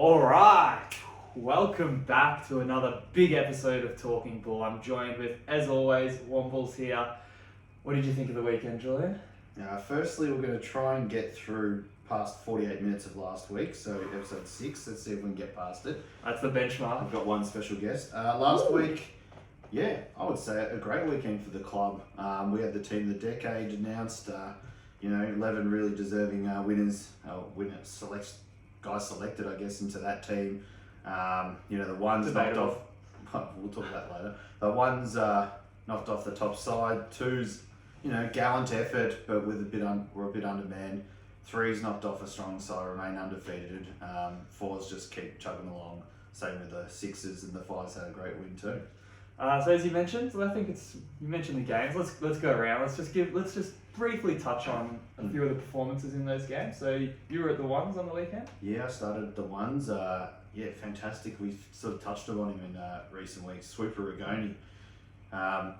Alright, welcome back to another big episode of Talking Bull. I'm joined with, as always, Womble's here. What did you think of the weekend, Julian? Firstly, we're going to try and get through past 48 minutes of last week, so episode 6. Let's see if we can get past it. That's the benchmark. I've got one special guest. Last week, I would say a great weekend for the club. We had the team of the decade announced. 11 really deserving guys selected, I guess, into that team. The ones knocked off. We'll talk about that later. The ones knocked off the top side. Twos, gallant effort, but we're a bit undermanned. Threes knocked off a strong side, remain undefeated. Fours just keep chugging along. Same with the sixes, and the fives had a great win too. So as you mentioned, you mentioned the games. Let's go around. Let's just briefly touch on a few of the performances in those games. So you were at the ones on the weekend? Yeah, I started at the ones. Fantastic. We sort of touched upon him in recent weeks. Supercoach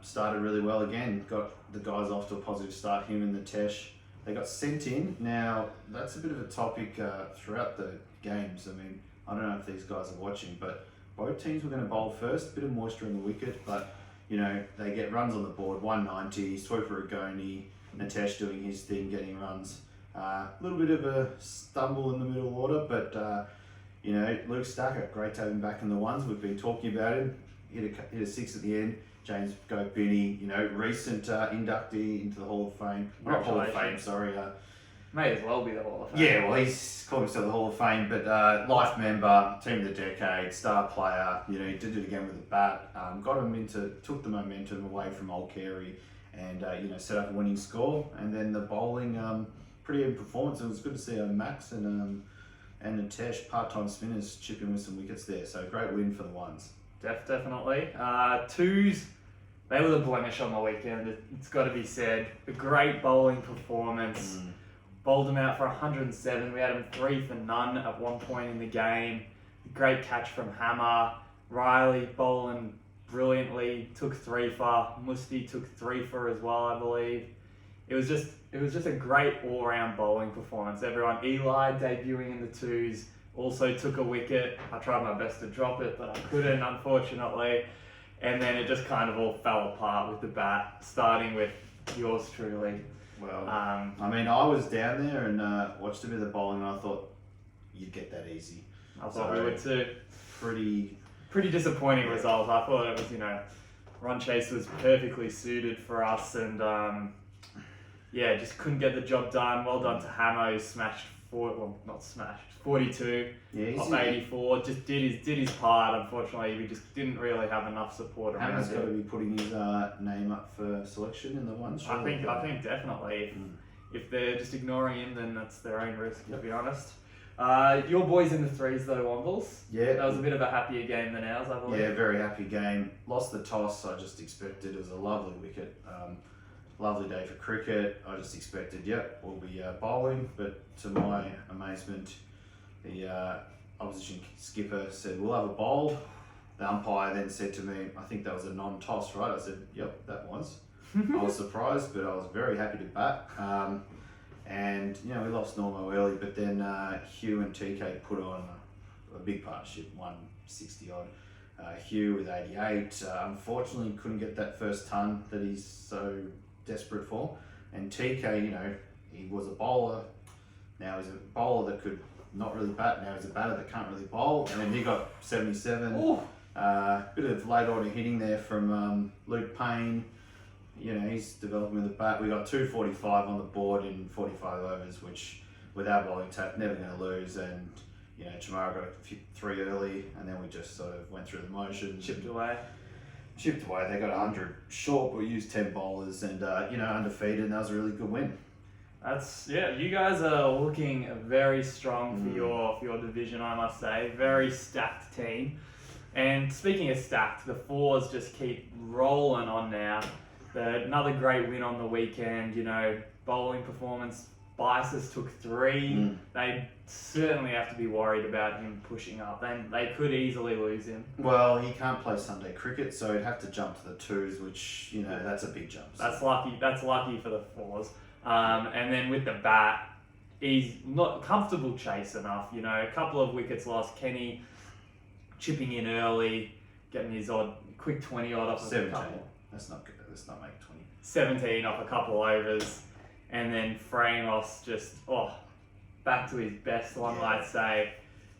started really well again. Got the guys off to a positive start. Him and the Tesh. They got sent in. Now that's a bit of a topic throughout the games. I mean, I don't know if these guys are watching, but both teams were going to bowl first. Bit of moisture in the wicket, but they get runs on the board. 190. Supercoach. Natesh doing his thing, getting runs. A little bit of a stumble in the middle order, but Luke Stacker, great to have him back in the ones. We've been talking about him. Hit a 6 at the end. James Gopinney, recent inductee into the Hall of Fame. Not Hall of Fame, sorry. May as well be the Hall of Fame. Yeah, well, he's called himself the Hall of Fame, but life member, team of the decade, star player. He did it again with a bat. Took the momentum away from old Carey. And set up a winning score, and then the bowling, pretty good performance. It was good to see Max and Natesh, part-time spinners, chip in with some wickets there. So great win for the ones. Definitely. Twos, they were the blemish on the weekend. It's got to be said. A great bowling performance. Bowled them out for 107. We had them 3 for none at one point in the game. Great catch from Hammer. Riley bowling brilliantly, took 3 for. Musti took 3 for as well, I believe. It was just a great all-round bowling performance. Everyone, Eli debuting in the twos, also took a wicket. I tried my best to drop it, but I couldn't, unfortunately. And then it just kind of all fell apart with the bat, starting with yours truly. Well, I was down there and watched a bit of the bowling, and I thought you'd get that easy. I thought we would too. Pretty disappointing result. I thought it was, run chase was perfectly suited for us, and just couldn't get the job done. Well done to Hammer, who smashed 42 off 84. Just did his part. Unfortunately, we just didn't really have enough support around him. Hammer's got to be putting his name up for selection in the ones. I think definitely. If they're just ignoring him, then that's their own risk, to be honest. Your boys in the threes though, Wombles. Yeah. That was a bit of a happier game than ours, I believe. Yeah, very happy game. Lost the toss, I just expected. It was a lovely wicket. Lovely day for cricket. I just expected, we'll be bowling, but to my amazement, the opposition skipper said, we'll have a bowl. The umpire then said to me, I think that was a non-toss, right? I said, yep, that was. I was surprised, but I was very happy to bat. And we lost Normo early, but then Hugh and TK put on a big partnership, 160 odd. Hugh with 88. Unfortunately, couldn't get that first ton that he's so desperate for. And TK, he was a bowler. Now he's a bowler that could not really bat. Now he's a batter that can't really bowl. And then he got 77. Bit of late order hitting there from Luke Payne. He's developing with the bat. We got 245 on the board in 45 overs, which with our bowling attack, never going to lose. And, Chamara got 3 early, and then we just sort of went through the motions. Chipped away. They got 100 short, but we used 10 bowlers and, undefeated, and that was a really good win. You guys are looking very strong for your division, I must say. Very stacked team. And speaking of stacked, the fours just keep rolling on now. Another great win on the weekend, bowling performance. Bices took 3. They certainly have to be worried about him pushing up. They could easily lose him. Well, he can't play Sunday cricket, so he'd have to jump to the twos, which, that's a big jump. So. That's lucky for the fours. And then with the bat, he's not comfortable chase enough. You know, a couple of wickets lost. Kenny chipping in early, getting his odd quick 20 odd off of a 17. couple. Let's not make 20. 17 off a couple overs, and then Framos just back to his best, one might say.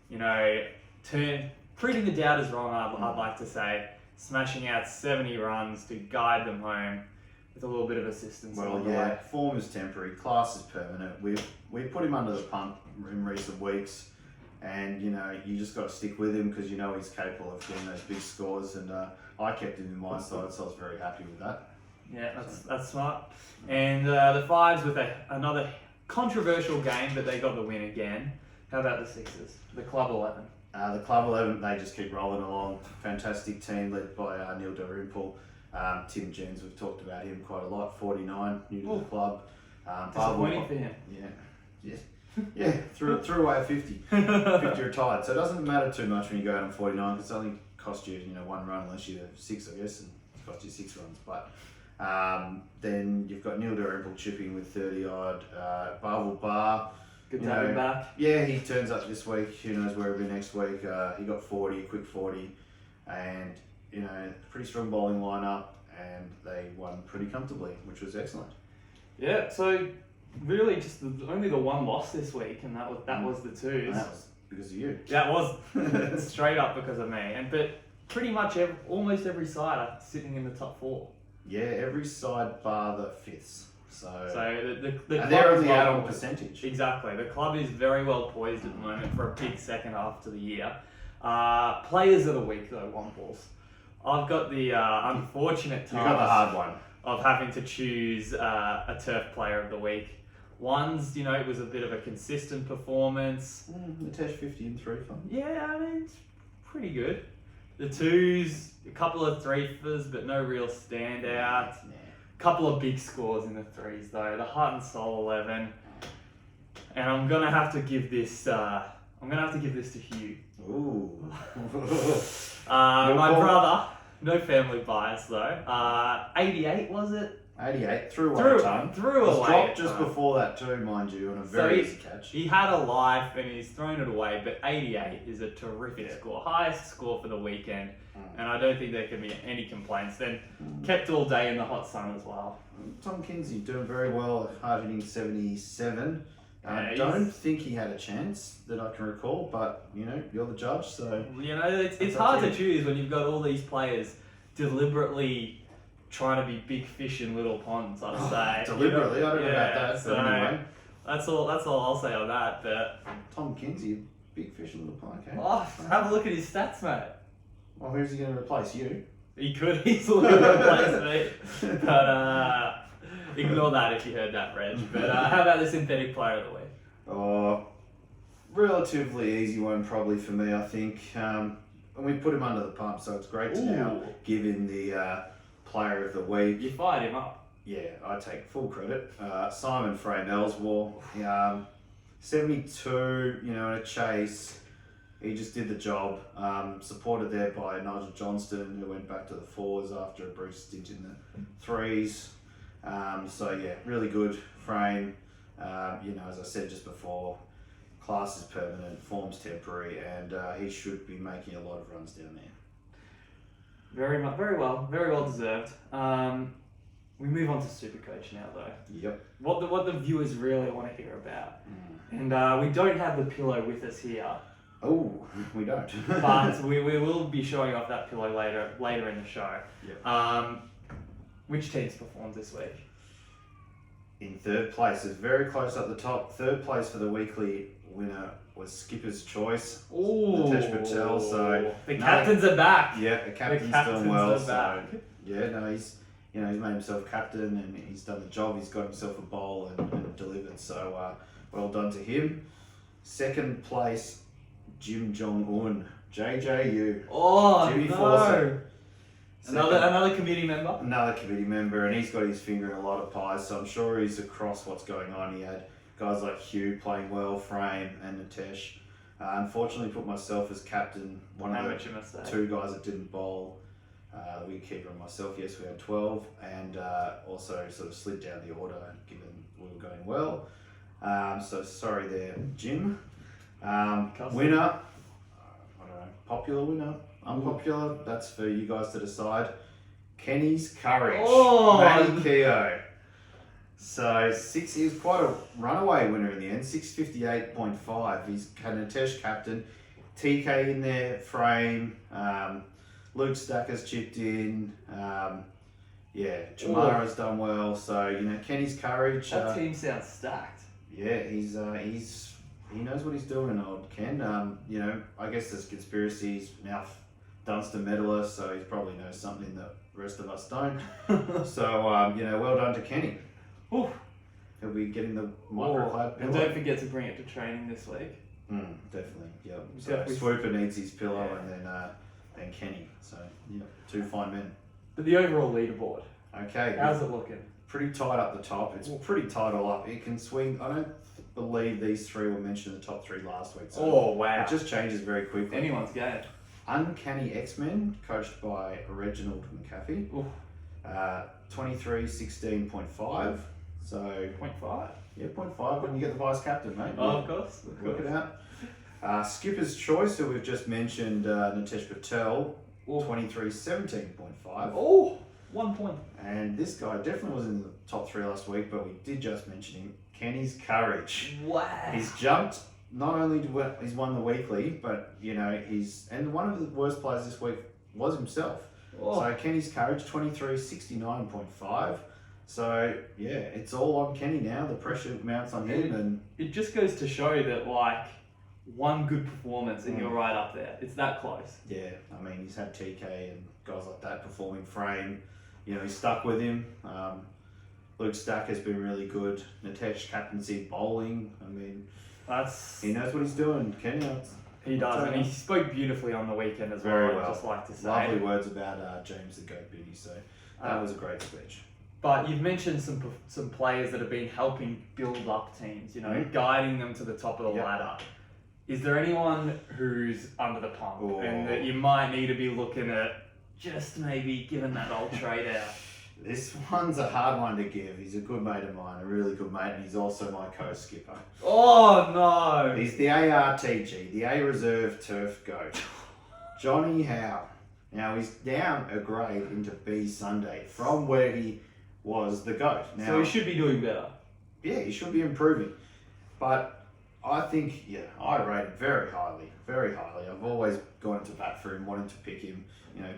You know, proving the doubters wrong. I'd like to say, smashing out 70 runs to guide them home with a little bit of assistance. Well, yeah, form is temporary, class is permanent. We've put him under the pump in recent weeks, and you know you just got to stick with him because you know he's capable of getting those big scores. And I kept him in my side, so I was very happy with that. Yeah, that's smart. And the Fives with another controversial game, but they got the win again. How about the Sixers? The Club 11. The Club 11, they just keep rolling along. Fantastic team led by Neil Dalrymple. Tim Jones, we've talked about him quite a lot. 49, new to the club. Disappointing for him. Yeah, threw away a 50. 50 retired. So it doesn't matter too much when you go out on 49 because it only cost you, one run unless you have 6, I guess, and it's cost you 6 runs. But then you've got Neil Dalrymple chipping with 30 odd. Barvel Bar. Good to have him back. Yeah, he turns up this week. Who knows where he'll be next week. He got 40, a quick 40, and pretty strong bowling lineup, and they won pretty comfortably, which was excellent. Yeah, so really just only the one loss this week, and that was the Twos. And that was because of you. That was straight up because of me, but pretty much almost every side are sitting in the top 4. Yeah, every side bar the fifths. So the and they're only out on percentage. Exactly. The club is very well poised at the moment for a big second half to the year. Players of the week though, one balls. I've got the unfortunate task. You got the hard one of having to choose a turf player of the week. One's, it was a bit of a consistent performance. Natesh 50 and 3 fun. Yeah, I mean it's pretty good. The Twos, a couple of 3-fers, but no real standout. Couple of big scores in the 3s though. The Heart and Soul 11, and I'm gonna have to give this. To Hugh. Ooh. My brother. No family bias though. 88 was it? 88 threw away a ton. Threw away. Dropped just before that too, mind you, on a very easy catch. He had a life and he's thrown it away, but 88 is a terrific score, highest score for the weekend. And I don't think there can be any complaints. Then kept all day in the hot sun as well. Tom Kinsey doing very well, hard hitting 77. I don't think he had a chance that I can recall, but you're the judge, so it's hard to choose when you've got all these players deliberately trying to be big fish in little ponds. I'd say deliberately. I don't know about that, so but anyway, that's all I'll say on that. But Tom Kinsey, big fish in little pond. Okay. Have a look at his stats, mate. Well, who's he going to replace? You? He could easily replace me, but ignore that if you heard that, Reg. But how about the synthetic player of the week? Relatively easy one probably for me, I think. And we put him under the pump, so it's great to now give him the player of the week. You fired him up. Yeah, I take full credit. Simon Frame-Ellsworth, 72, in a chase. He just did the job. Supported there by Nigel Johnston, who went back to the 4s after a brief stint in the 3s. Really good frame. As I said just before, class is permanent, form's temporary, and he should be making a lot of runs down there. Very well deserved. We move on to Supercoach now, though. Yep. What the viewers really want to hear about, and we don't have the pillow with us here. Oh, we don't. But we will be showing off that pillow later in the show. Yep. Which teams performed this week? In third place, it's very close up the top. Third place for the weekly winner was Skipper's Choice. Natesh Patel. So the captains are back. Yeah, the captain's doing well. So he's made himself captain and he's done the job. He's got himself a bowl and delivered. So well done to him. Second place, Jim Jong-un, JJU. Jimmy Fawcett. Another committee member? Another committee member, and he's got his finger in a lot of pies, so I'm sure he's across what's going on. He had guys like Hugh playing well, Frame and Natesh. Unfortunately, put myself as captain, one of the 2 guys that didn't bowl. The wicketkeeper and myself, yes, we had 12, and also sort of slid down the order given we were going well. So sorry there, Jim. Custom. Winner, I don't know, popular winner, unpopular, that's for you guys to decide. Kenny's Courage, Matty Keogh. So he was quite a runaway winner in the end, 658.5. He's had a Natesh captain, TK in their frame, Luke Stacker's chipped in, Jamara's done well. So, Kenny's Courage. That team sounds stacked. Yeah, he knows what he's doing, old Ken. I guess there's conspiracies now. Dunstan medalist, so he probably knows something that the rest of us don't. So, well done to Kenny. Ooh. He'll be getting the microclad pillow. And don't forget to bring it to training this week. Definitely, yeah. So Definitely. Swooper needs his pillow, and then Kenny. So, two fine men. But the overall leaderboard, okay. how's it looking? Pretty tight up the top. It's pretty tight all up. It can swing. I don't believe these three were mentioned in the top three last week. So wow. It just changes very quickly. Anyone's game. Uncanny X-Men, coached by Reginald McAfee. 2316.5. So 0.5. Yeah, 0.5 when you get the vice captain, mate. Of course. Work it out. Skipper's Choice, who we've just mentioned, Nitesh Patel, 2317.5. Oh, 1 point. And this guy definitely was in the top three last week, but we did just mention him. Kenny's Courage. Wow. He's jumped. Not only he's won the weekly, but and one of the worst players this week was himself. So Kenny's Courage, 2369.5. So it's all on Kenny now. The pressure mounts on him, and it just goes to show that one good performance and you're right up there. It's that close. Yeah, I mean he's had TK and guys like that performing frame. He's stuck with him. Luke Stack has been really good. Natesh captaincy bowling. I mean, he knows what he's doing. Kenny. He does, and he spoke beautifully on the weekend as Very well. I'd just like to say. Lovely words about James the Goat Biddy. So that was a great speech. But you've mentioned some players that have been helping build up teams, guiding them to the top of the ladder. Is there anyone who's under the pump and that you might need to be looking at just maybe giving that old trade out? This one's a hard one to give. He's a good mate of mine, a really good mate, and he's also my co-skipper. Oh no! He's the ARTG, the A Reserve Turf Goat, Johnny Howe. Now he's down a grade into B Sunday from where he was the GOAT. Now, so he should be doing better. Yeah, he should be improving. But I think, I rate him very highly, very highly. I've always gone into bat for him, wanting to pick him,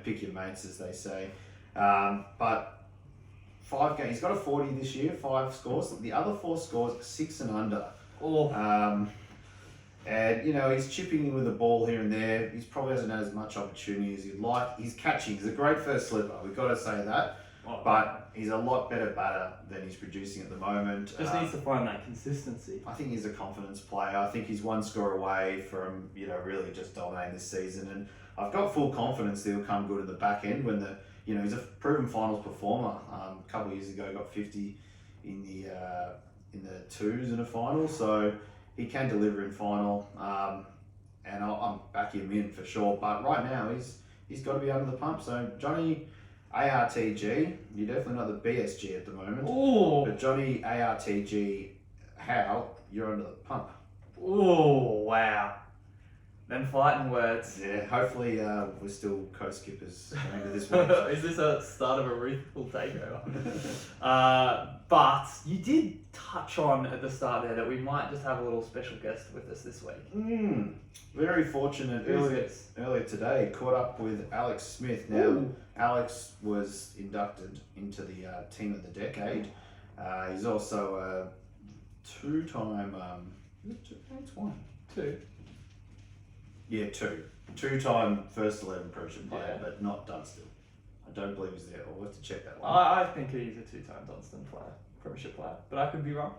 pick your mates, as they say. But 5 games, he's got a 40 this year, 5 scores. The other 4 scores, 6 and under. And, he's chipping in with the ball here and there. He probably hasn't had as much opportunity as he'd like. He's catching. He's a great first slipper. We've got to say that. But he's a lot better batter than he's producing at the moment. Just needs to find that consistency. I think he's a confidence player. I think he's 1 score away from, really just dominating this season. And I've got full confidence that he'll come good at the back end when he's a proven finals performer. A couple of years ago, got 50 in the twos in a final. So he can deliver in final. And I'm backing him in for sure. But right now, he's got to be under the pump. So Johnny ARTG, you're definitely not the BSG at the moment. But Johnny ARTG, how you're under the pump. Oh wow! Them fighting words. Yeah, hopefully we're still co-skippers going into this week. Is this a start of a ruthless takeover? But you did touch on at the start there that we might just have a little special guest with us this week. Very fortunate. Earlier today, caught up with Alex Smith. Now, Alex was inducted into the Team of the Decade. He's also a 2-time. Two. Yeah, 2. 2-time first 11 Premiership player, but not Dunstan. I don't believe he's there. I'll have to check that one. I think he's a 2-time Dunstan player, Premiership player, but I could be wrong.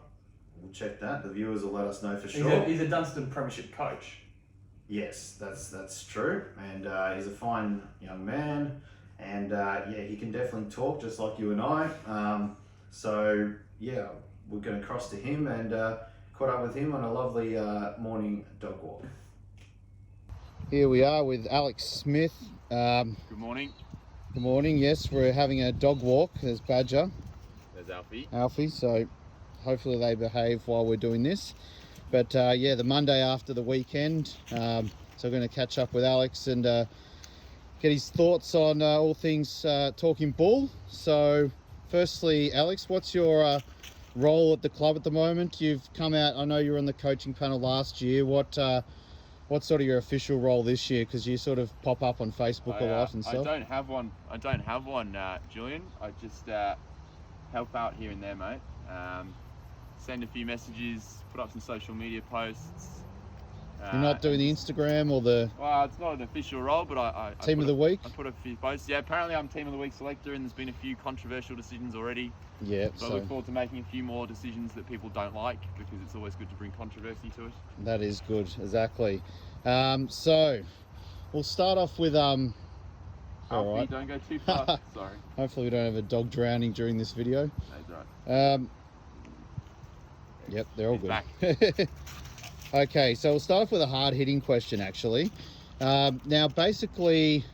We'll check that. The viewers will let us know for sure. He's a Dunstan Premiership coach. Yes, that's true, and he's a fine young man, and he can definitely talk just like you and I. So we're going to cross to him and caught up with him on a lovely morning dog walk. Here we are with Alex Smith. Good morning. Good morning. Yes, we're having a dog walk. There's Badger. There's Alfie. Alfie. So hopefully they behave while we're doing this. But yeah, the Monday after the weekend, so we're going to catch up with Alex and get his thoughts on all things talking bull. So firstly, Alex, what's your role at the club at the moment? You've come out, I know you were on the coaching panel last year. What's sort of your official role this year? Because you sort of pop up on Facebook a lot and stuff. I don't have one, Julian. I just help out here and there, mate. Send a few messages, put up some social media posts. You're not doing the Instagram or the... Well, it's not an official role, but I Team of the week? I put a few posts. Yeah, apparently I'm Team of the Week selector, and there's been a few controversial decisions already. Yeah. So I look forward to making a few more decisions that people don't like, because it's always good to bring controversy to it. That is good, exactly. So we'll start off with Alfie, all right. don't go too far. Sorry. Hopefully we don't have a dog drowning during this video. That's right. Yep, they're all He's good. back. Okay, so we'll start off with a hard-hitting question, actually. Now, basically,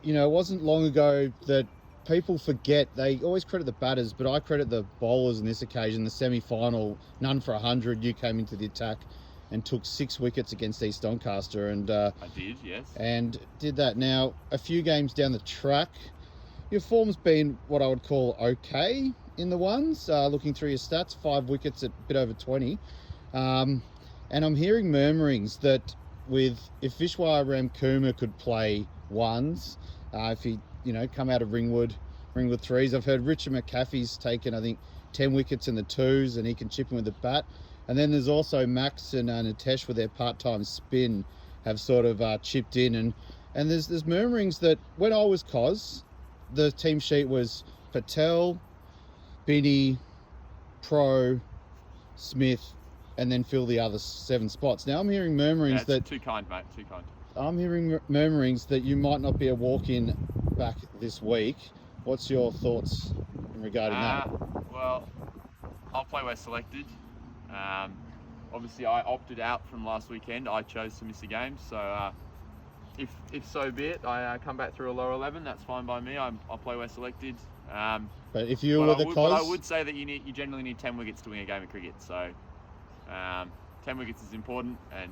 you know, it wasn't long ago that people forget, they always credit the batters, but I credit the bowlers in this occasion. The semi-final, none for 100, you came into the attack and took 6 wickets against East Doncaster. And I did, yes. And did that. Now, a few games down the track, your form's been what I would call okay in the ones. Looking through your stats, 5 wickets at a bit over 20. And I'm hearing murmurings that if Vishwa Ramkumar could play ones, if he, you know, come out of Ringwood threes. I've heard Richard McAfee's taken, I think, 10 wickets in the twos, and he can chip in with the bat. And then there's also Max and Nitesh with their part-time spin have sort of chipped in. And there's murmurings that when I was Cos, the team sheet was Patel, Binney, Pro, Smith, and then fill the other 7 spots. Now I'm hearing murmurings that... Too kind, mate, too kind. I'm hearing murmurings that you might not be a walk-in back this week. What's your thoughts regarding that? Well, I'll play where selected. Obviously, I opted out from last weekend. I chose to miss a game, so if so be it, I come back through a lower 11. That's fine by me. I'll play where selected. But if you were the Cos... But I would say that you generally need 10 wickets to win a game of cricket. So 10 wickets is important, and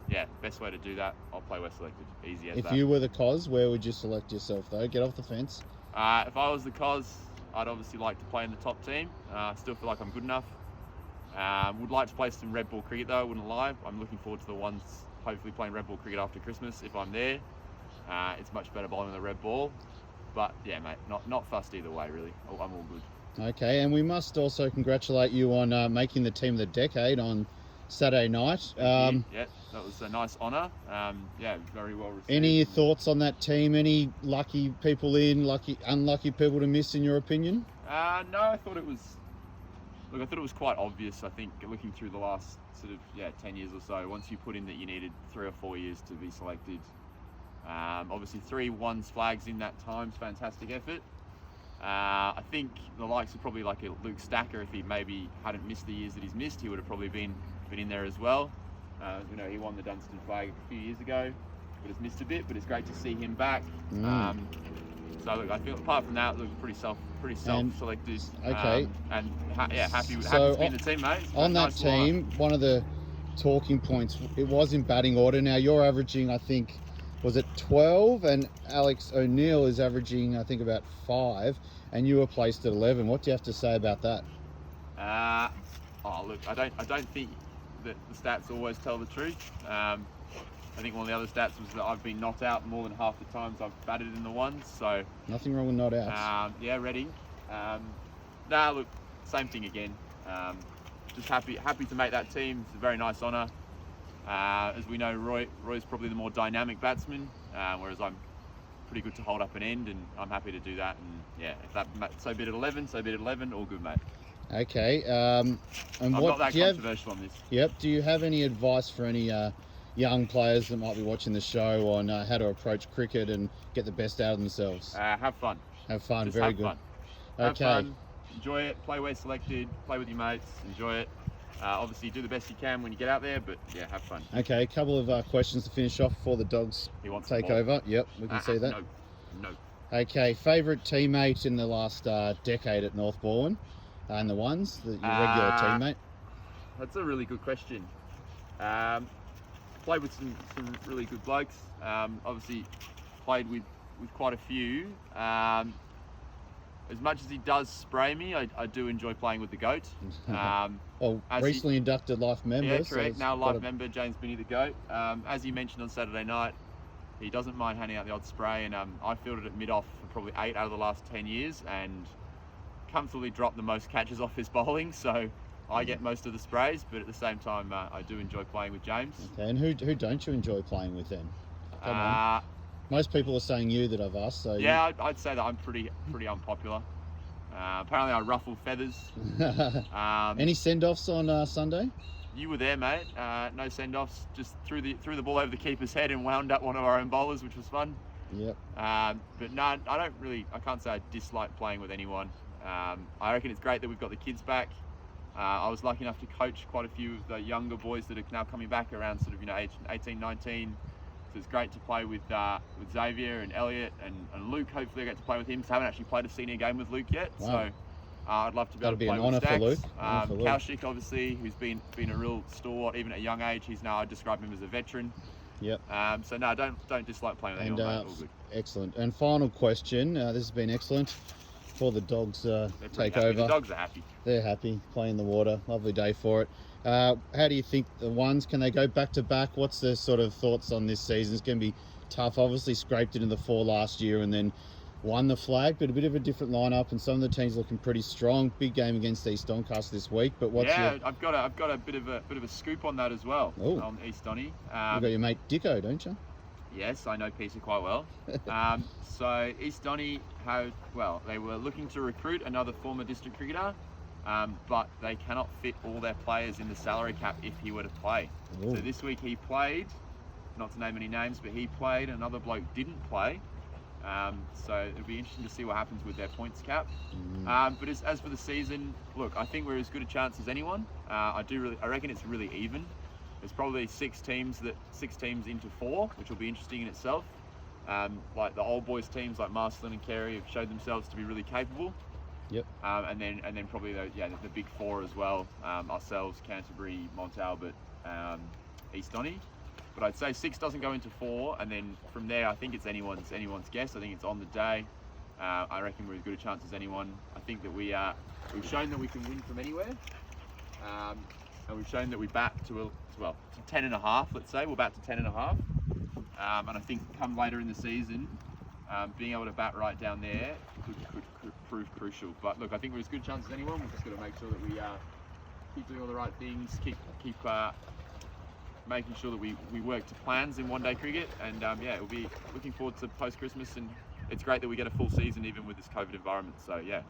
yeah, best way to do that, I'll play where selected. Easy as that. If you were the Cos, where would you select yourself though? Get off the fence. If I was the Cos, I'd obviously like to play in the top team. Still feel like I'm good enough. Would like to play some red ball cricket though, I wouldn't lie. I'm looking forward to the ones hopefully playing red ball cricket after Christmas if I'm there. It's much better bowling with a red ball. But yeah, mate, not fussed either way really. I'm all good. Okay, and we must also congratulate you on making the team of the decade on Saturday night. Yeah, that was a nice honour. Yeah, very well received. Any thoughts on that team? Any lucky people in, unlucky people to miss in your opinion? No, I thought it was quite obvious. I think looking through the last sort of 10 years or so, once you put in that you needed 3 or 4 years to be selected. Obviously 3 ones flags in that time's fantastic effort. I think the likes of probably like a Luke Stacker, if he maybe hadn't missed the years that he's missed, he would have probably been in there as well. You know, he won the Dunstan flag a few years ago, but has missed a bit. But it's great to see him back. So look, I feel apart from that, look pretty self-selected. Okay. And happy to be in the team, mate. On that team, one of the talking points, it was in batting order. Now you're averaging, I think, was it 12, and Alex O'Neill is averaging, I think, about 5, and you were placed at 11. What do you have to say about that? Look, I don't think that the stats always tell the truth. I think one of the other stats was that I've been not out more than half the times I've batted in the ones. So nothing wrong with not outs. Yeah, Reading. Look, same thing again. Just happy to make that team. It's a very nice honour. As we know, Roy's probably the more dynamic batsman, whereas I'm pretty good to hold up an end, and I'm happy to do that. And yeah, if that so be it at 11, all good, mate. Okay. And I'm not that controversial on this. Yep. Do you have any advice for any young players that might be watching the show on how to approach cricket and get the best out of themselves? Have fun. Have fun. Just very have good. Fun. Okay. Have fun. Enjoy it. Play where selected. Play with your mates. Enjoy it. Obviously, do the best you can when you get out there, but yeah, have fun. Okay, a couple of questions to finish off before the dogs take over. Yep, we can see that. No. Okay, favourite teammate in the last decade at North Balwyn? and the ones, your regular teammate? That's a really good question. Played with some really good blokes. Obviously, played with quite a few. As much as he does spray me, I do enjoy playing with the GOAT. Recently inducted life member. Yeah, correct. Now life member, James Binney, the GOAT. As he mentioned on Saturday night, he doesn't mind handing out the odd spray, and I fielded at mid-off for probably 8 out of the last 10 years, and comfortably dropped the most catches off his bowling, so I get most of the sprays, but at the same time, I do enjoy playing with James. Okay, and who don't you enjoy playing with then? Come on. Most people are saying you that I've asked. So yeah, I'd say that I'm pretty unpopular. Apparently, I ruffle feathers. Any send-offs on Sunday? You were there, mate. No send-offs. Just threw the ball over the keeper's head and wound up one of our own bowlers, which was fun. Yep. But no, I can't say I dislike playing with anyone. I reckon it's great that we've got the kids back. I was lucky enough to coach quite a few of the younger boys that are now coming back around sort of age 18, 19. So it's great to play with Xavier and Elliot and Luke. Hopefully I get to play with him, because I haven't actually played a senior game with Luke yet. Wow. So I'd love to be able to play with Stacks. For Luke. Kaushik, obviously, who's been a real stalwart even at a young age. I describe him as a veteran. Yep. So no, don't dislike playing with anyone, mate. All good. Excellent. And final question. This has been excellent. Before the dogs take over. The dogs are happy. They're happy, playing in the water. Lovely day for it. How do you think the ones, can they go back to back? What's the sort of thoughts on this season? It's going to be tough. Obviously scraped it in the 4 last year and then won the flag, but a bit of a different lineup, and some of the teams looking pretty strong. Big game against East Doncaster this week. But I've got a bit of a scoop on that as well. Ooh. On East Donny. You've got your mate Dicko, don't you? Yes, I know Peter quite well. So East Donny, they were looking to recruit another former district cricketer, but they cannot fit all their players in the salary cap if he were to play. Ooh. So this week he played, not to name any names, but he played, another bloke didn't play. So it'll be interesting to see what happens with their points cap. But as for the season, look, I think we're as good a chance as anyone. I reckon it's really even. There's probably 6 teams into 4, which will be interesting in itself. Like the old boys teams like Marsland and Carey have showed themselves to be really capable. Yep. And then probably the big 4 as well. Ourselves, Canterbury, Mont Albert, East Donny. But I'd say 6 doesn't go into 4, and then from there I think it's anyone's guess. I think it's on the day. I reckon we're as good a chance as anyone. I think that we've shown that we can win from anywhere. And we've shown that we bat to 10.5, let's say. We'll bat to 10.5. And I think come later in the season, being able to bat right down there could prove crucial. But look, I think we're as good a chance as anyone. We've just got to make sure that we keep doing all the right things, keep making sure that we work to plans in one-day cricket. And we'll be looking forward to post-Christmas, and it's great that we get a full season even with this COVID environment. So yeah.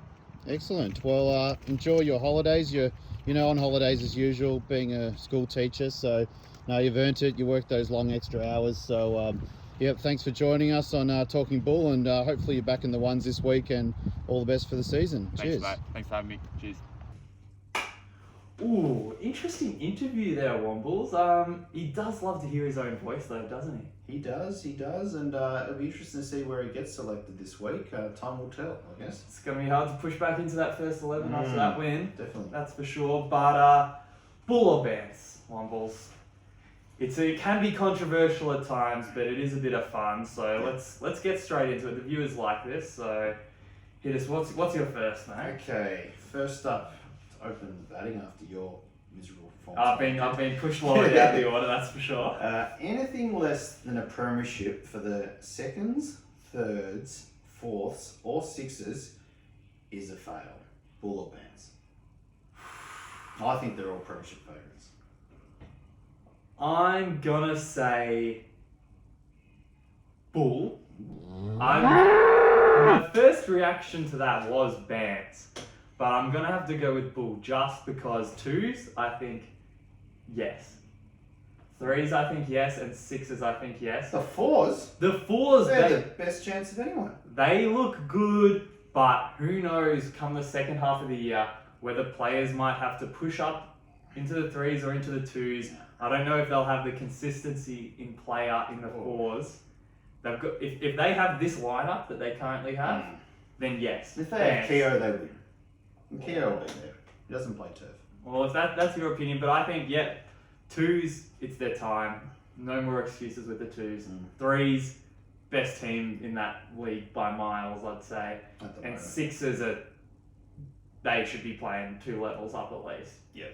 Excellent. Well, enjoy your holidays. You're on holidays as usual, being a school teacher. So, no, you've earned it. You worked those long extra hours. So, thanks for joining us on Talking Bull, and hopefully you're back in the ones this week, and all the best for the season. Thanks, cheers. Mate. Thanks for having me. Cheers. Ooh, interesting interview there, Wombles. He does love to hear his own voice though, doesn't he? He does, and it'll be interesting to see where he gets selected this week. Time will tell, I guess. It's going to be hard to push back into that first 11 after that win. Definitely. That's for sure. But Bull or Bants, Wombles? It can be controversial at times, but it is a bit of fun. So let's get straight into it. The viewers like this, so hit us. What's your first, mate? Okay, first up, to open the batting after your miserable performance. I've been pushed lower down the order, that's for sure. Anything less than a premiership for the seconds, thirds, fourths, or sixes is a fail. Bull or Bants? I think they're all premiership favourites. I'm gonna say Bull. My first reaction to that was Bants, but I'm gonna have to go with Bull just because 2s, I think yes. 3s, I think yes, and 6s, I think yes. The 4s? The 4s, they're the best chance of anyone. They look good, but who knows come the second half of the year whether players might have to push up into the 3s or into the 2s. I don't know if they'll have the consistency in player in the 4s. They've got if they have this lineup that they currently have, then yes. If they have Keogh, they win. Kia will be there. He doesn't play turf. Well, if that's your opinion, but I think, twos, it's their time. No more excuses with the twos. Threes, best team in that league by miles, I'd say. At the And moment. sixes they should be playing 2 levels up at least. Yeah.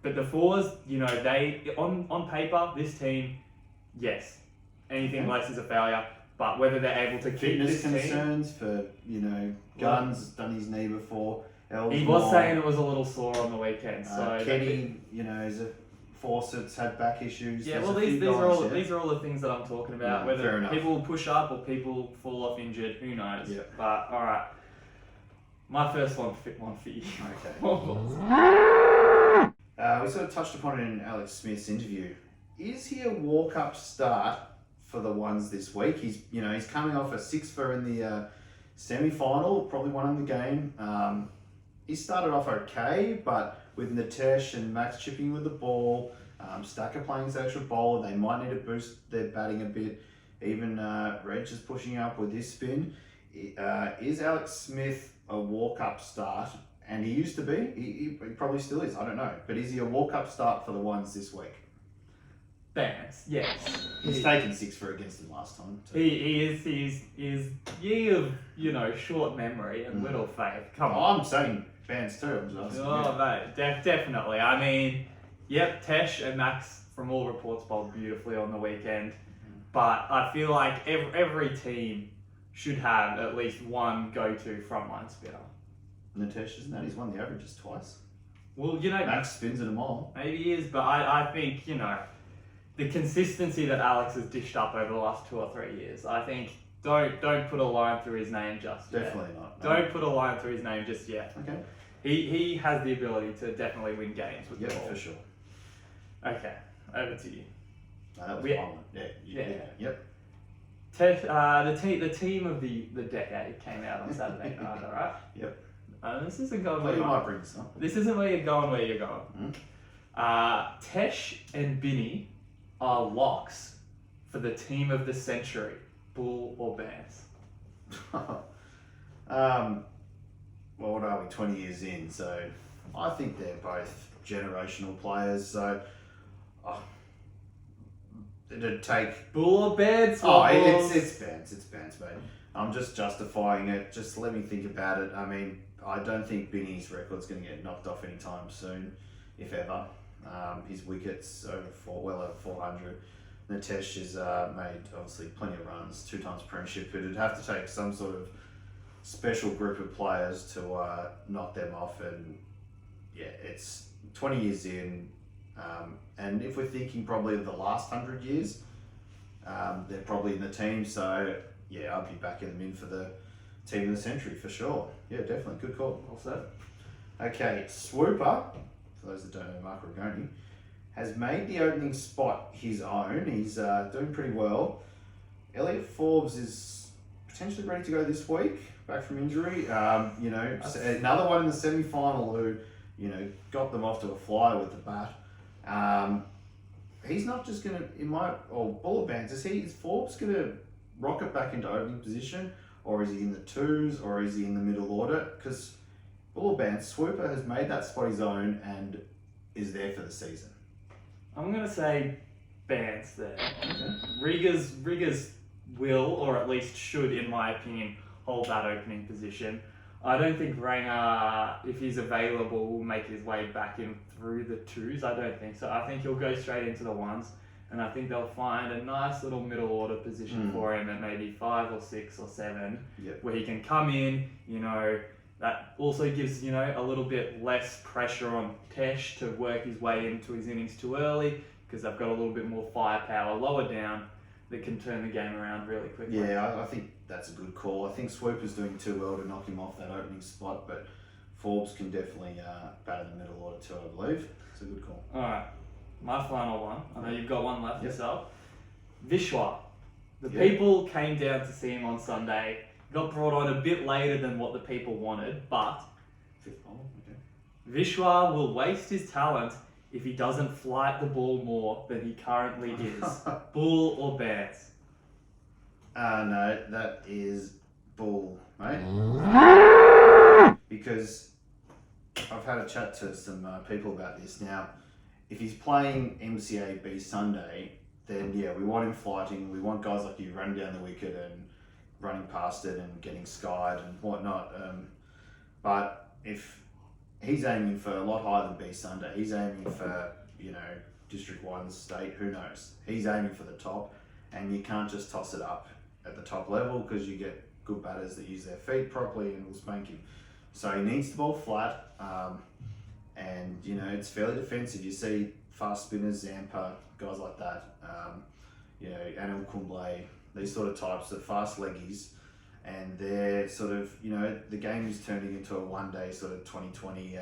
But the fours, they on paper, this team, yes, anything less is a failure. But whether they're able to keep Fitness this team, concerns for, Guns done his knee before. he was saying it was a little sore on the weekend. So Kenny, is a Fawcett's had back issues. yeah, There's well, a few these are guys, all these are all the things that I'm talking about. Yeah, fair Whether enough. people will push up or people fall off injured, who knows? Yeah. But all right, my first one for you. Okay. We sort of touched upon it in Alex Smith's interview. Is he a walk-up start for the ones this week? He's coming off a 6-for in the semi-final, probably won the game. He started off okay, but with Natesh and Max chipping with the ball, Stacker playing as actual bowler, they might need to boost their batting a bit. Even Reg is pushing up with his spin. Is Alex Smith a walk-up start? And he used to be. He probably still is. I don't know. But is he a walk-up start for the ones this week? Bants, yes. He's taken 6-for against him last time. Too. He's ye of short memory and little faith. Come on. I'm saying Bants too. I'm just Mate, definitely. I mean, Tesh and Max from all reports bowled beautifully on the weekend, but I feel like every team should have at least one go-to frontline spinner. Natesh, isn't that? He's won the averages twice. Well, Max spins at them all. maybe he is, but I think the consistency that Alex has dished up over the last 2 or 3 years. I think don't put a line through his name just yet. Definitely not. No. Don't put a line through his name just yet. Okay. He has the ability to definitely win games with Yep, the ball. for sure. Okay, over to you. No, that was We- fine. Yeah. Yep. The team of the decade came out on Saturday night, alright? Yep. This isn't going Well, where you you're might going. bring some. This isn't where you're going where you're going. Tesh and Binny are locks for the team of the century. Bull or Bants? Well, what are we? 20 years in, so I think they're both generational players. So it'd take. Bull or Bants? It's Bants, mate. I'm just justifying it. Just let me think about it. I mean, I don't think Binny's record's going to get knocked off anytime soon, if ever. His wickets well over 400. Natesh has made obviously plenty of runs, 2 times premiership, but it'd have to take some sort of special group of players to knock them off. And yeah, it's 20 years in, and if we're thinking probably of the last 100 years, they're probably in the team. So yeah, I'd be backing them in for the team of the century for sure. Yeah, definitely, good call. Well said. Okay, Swooper, for those that don't know, Mark Rigoni, has made the opening spot his own. He's doing pretty well. Elliot Forbes is potentially ready to go this week, back from injury. Another one in the semi-final who, got them off to a flyer with the bat. He's not just going to, Bullet Bands, is Forbes going to rocket back into opening position, or is he in the twos, or is he in the middle order? Because Bullet Bands, Swooper has made that spot his own and is there for the season. I'm going to say Bants there. Okay. Riggers will, or at least should, in my opinion, hold that opening position. I don't think Ranger, if he's available, will make his way back in through the twos. I don't think so. I think he'll go straight into the ones, and I think they'll find a nice little middle order position for him at maybe 5 or 6 or 7, where he can come in, that also gives, a little bit less pressure on Tesh to work his way into his innings too early, because they've got a little bit more firepower lower down that can turn the game around really quickly. Yeah, I think that's a good call. I think Swooper's doing too well to knock him off that opening spot, but Forbes can definitely bat in the middle order too, I believe. It's a good call. Alright, my final one. I know you've got one left yourself. Vishwa. The Yep. people came down to see him on Sunday. Got brought on a bit later than what the people wanted, but 5th ball, okay. Vishwa will waste his talent if he doesn't flight the ball more than he currently is. Bull or Bants? No, that is Bull, mate. because I've had a chat to some people about this now. If he's playing MCA B Sunday, then yeah, we want him flighting. We want guys like you running down the wicket and running past it and getting skied and whatnot. But if he's aiming for a lot higher than B Sunday, he's aiming for, District 1 state, who knows? He's aiming for the top, and you can't just toss it up at the top level because you get good batters that use their feet properly and will spank him. So he needs to ball flat, and it's fairly defensive. You see fast spinners, Zampa, guys like that, Anil Kumble, these sort of types, the fast leggies, and they're sort of, the game is turning into a one-day sort of 2020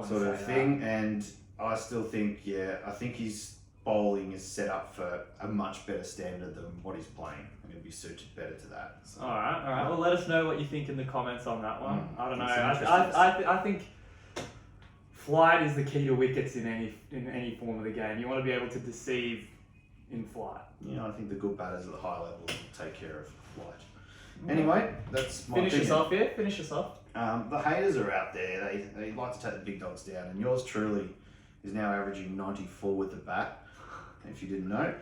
sort of thing, and I still think, I think his bowling is set up for a much better standard than what he's playing, and he'll be suited better to that. So. All right. Well, let us know what you think in the comments on that one. I don't know. I think flight is the key to wickets in any form of the game. You want to be able to deceive in flight. I think the good batters at the high level will take care of flight. Anyway, that's my Finish opinion. us off, yeah? Finish us off. The haters are out there. They like to take the big dogs down, and yours truly is now averaging 94 with the bat, if you didn't know.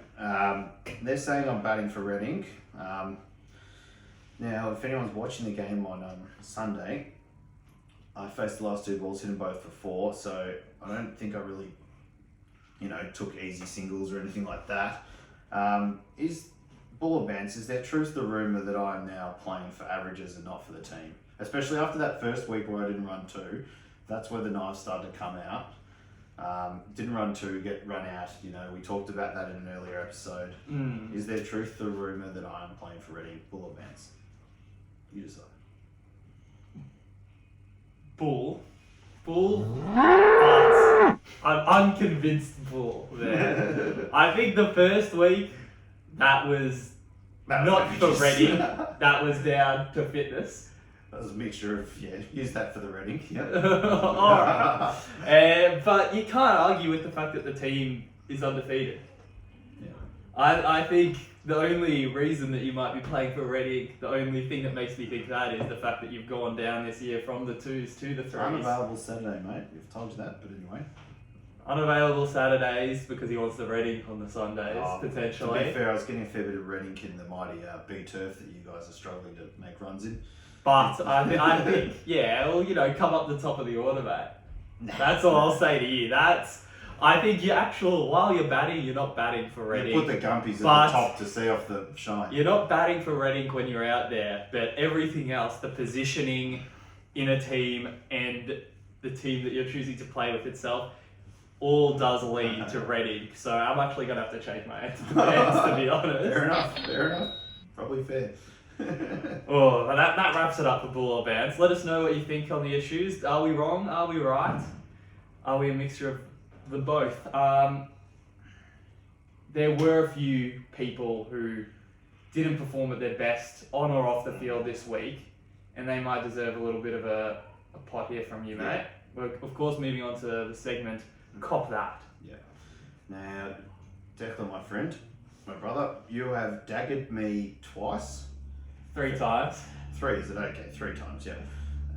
They're saying I'm batting for Reading. Now, if anyone's watching the game on Sunday, I faced the last two balls, hit them both for 4, so I don't think I really, took easy singles or anything like that. Is Buller Bants, is there truth to the rumour that I'm now playing for averages and not for the team? Especially after that first week where I didn't run 2, that's where the knives started to come out. Didn't run 2, get run out. We talked about that in an earlier episode. Is there truth to the rumour that I am playing for Reading, Bull or Bants? You decide. Bull, but I'm unconvinced Bull there. I think the first week, that was not for Reading. That was down to fitness. That was a mixture of, use that for the Reading. Yep. Alright. But you can't argue with the fact that the team is undefeated. Yeah. I think the only reason that you might be playing for Reading, the only thing that makes me think that is the fact that you've gone down this year from the 2s to the 3s. Unavailable Saturday, mate. We've told you that, but anyway. Unavailable Saturdays because he wants the Reading on the Sundays, potentially. To be fair, I was getting a fair bit of Reading in the mighty B turf that you guys are struggling to make runs in. But I think, come up the top of the order, mate. That's all I'll say to you. I think while you're batting, you're not batting for Reading. You put the gumpies at the top to see off the shine. You're not batting for Reading when you're out there, but everything else, the positioning in a team and the team that you're choosing to play with itself, all does lead to Reading. So I'm actually going to have to change my answer to Bants, to be honest. Fair enough. Probably fair. That wraps it up for Bull or Bants. Let us know what you think on the issues. Are we wrong? Are we right? Are we a mixture of the both? There were a few people who didn't perform at their best on or off the field this week, and they might deserve a little bit of a pot here from you, mate. We're, of course, moving on to the segment, Cop That. Yeah. Now, Declan, my friend, my brother, you have daggered me twice. 3 times. 3, is it okay? 3 times, yeah.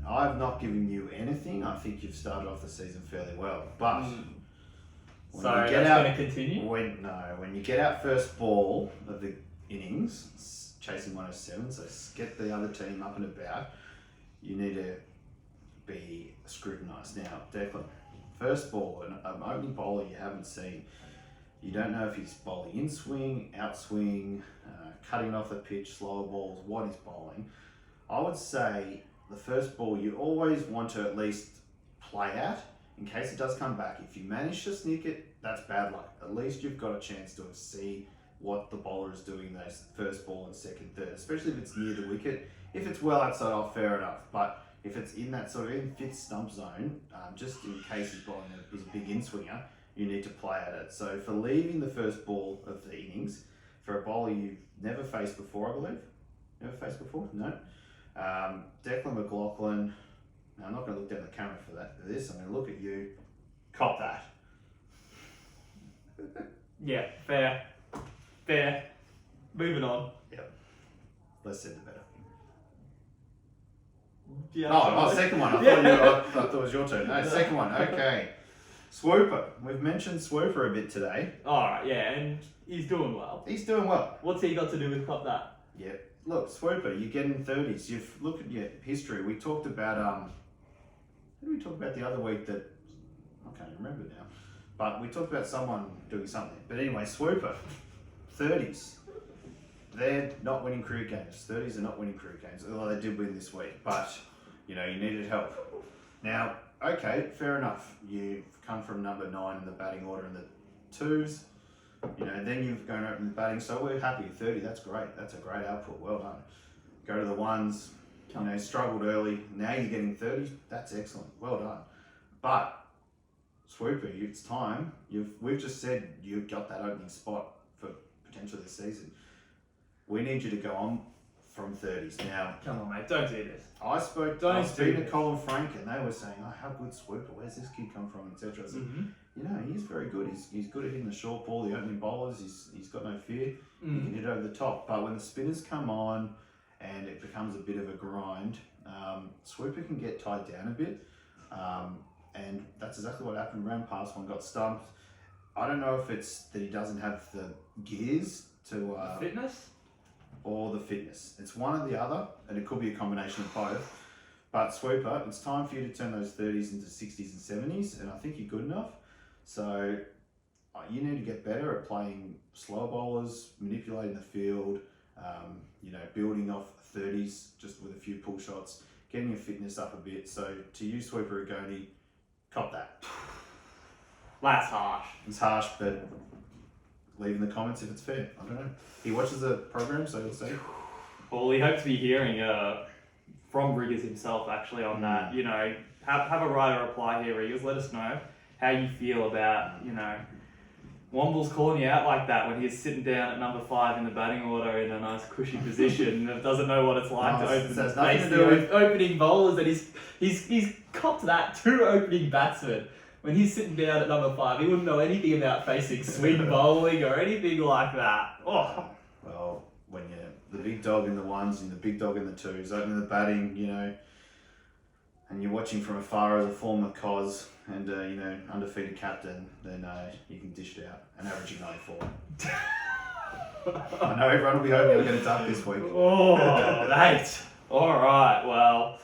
I've not given you anything. I think you've started off the season fairly well. But so that's going to continue? When you get out first ball of the innings, chasing 107, so get the other team up and about, you need to be scrutinised. Now, Declan, first ball, an opening bowler you haven't seen. You don't know if he's bowling in swing, out swing, cutting off the pitch, slower balls, what he's bowling. I would say the first ball you always want to at least play at in case it does come back. If you manage to sneak it, that's bad luck. At least you've got a chance to see what the bowler is doing those first ball and second, third, especially if it's near the wicket. If it's well outside off, fair enough. But if it's in that sort of in fifth stump zone, just in case he's bowling he's a big in-swinger, you need to play at it. So for leaving the first ball of the innings, for a bowler you've never faced before, I believe. Never faced before? No. Declan McLaughlin. Now, I'm not going to look down the camera for this. I'm going to look at you. Cop that. Yeah, fair. Moving on. Yep. Less said the better. Second one. I thought it was your turn. No, second one. Okay. Swooper. We've mentioned Swooper a bit today. Alright, yeah, and he's doing well. He's doing well. What's he got to do with Cop that? Yeah. Look, Swooper, you're getting 30s. You've looked at your history. We talked about who did we talk about the other week that I can't remember now. But we talked about someone doing something. But anyway, Swooper, 30s. They're not winning career games. 30s are not winning career games. Although they did win this week. But, you needed help. Now, okay, fair enough. You've come from number 9 in the batting order in the 2s. Then you've gone up in the batting. So we're happy. 30, that's great. That's a great output. Well done. Go to the 1s. Struggled early. Now you're getting 30. That's excellent. Well done. But Swooper, it's time. We've just said you've got that opening spot for potentially this season. We need you to go on from 30s. Now, Come on, mate, don't do this. I was speaking to Colin Frank, and they were saying, "Oh, how good Swooper? Where's this kid come from?" etc. So, he's very good. He's good at hitting the short ball, the opening bowlers. He's got no fear. He can hit over the top. But when the spinners come on, and it becomes a bit of a grind, Swooper can get tied down a bit. And that's exactly what happened. Round past one, got stumped. I don't know if it's that he doesn't have the gears to Fitness? or the fitness. It's one or the other, and it could be a combination of both. But Swooper, it's time for you to turn those 30s into 60s and 70s, and I think you're good enough. So you need to get better at playing slower bowlers, manipulating the field, building off 30s just with a few pull shots, getting your fitness up a bit. So to you, Swooper Agoni, cop that. That's harsh. It's harsh, but leave in the comments if it's fair. I don't know. He watches the program, so he'll see. Well, we hope to be hearing from Riggers himself actually on that. Have a writer reply here, Riggers. Let us know how you feel about, Womble's calling you out like that when he's sitting down at number 5 in the batting order in a nice cushy position and doesn't know what it's like to open the face the opening bowlers, and he's copped that to opening batsmen. When he's sitting down at number 5, he wouldn't know anything about facing swing bowling or anything like that. Oh. Well, when you're the big dog in the 1s and the big dog in the 2s, opening the batting, and you're watching from afar as a former COS and, undefeated captain, then you can dish it out and averaging 94. I know everyone will be hoping you'll get a duck this week. Oh, mate. All right, well,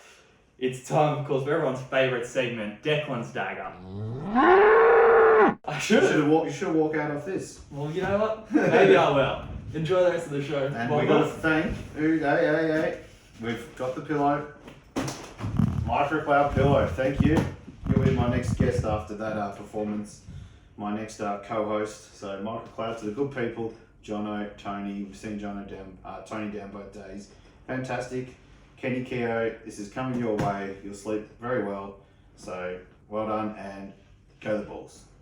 it's time, of course, for everyone's favourite segment, Declan's Dagger. I should have. You should walk out of this. Well, you know what? Maybe I will. Enjoy the rest of the show. And we got to thank. Hey. We've got the pillow. Microcloud pillow. Thank you. You'll be my next guest after that performance. My next co-host. So Microcloud to the good people. Jono, Tony. We've seen Tony down both days. Fantastic. Kenny Keogh, this is coming your way. You'll sleep very well. So well done and go the Bulls.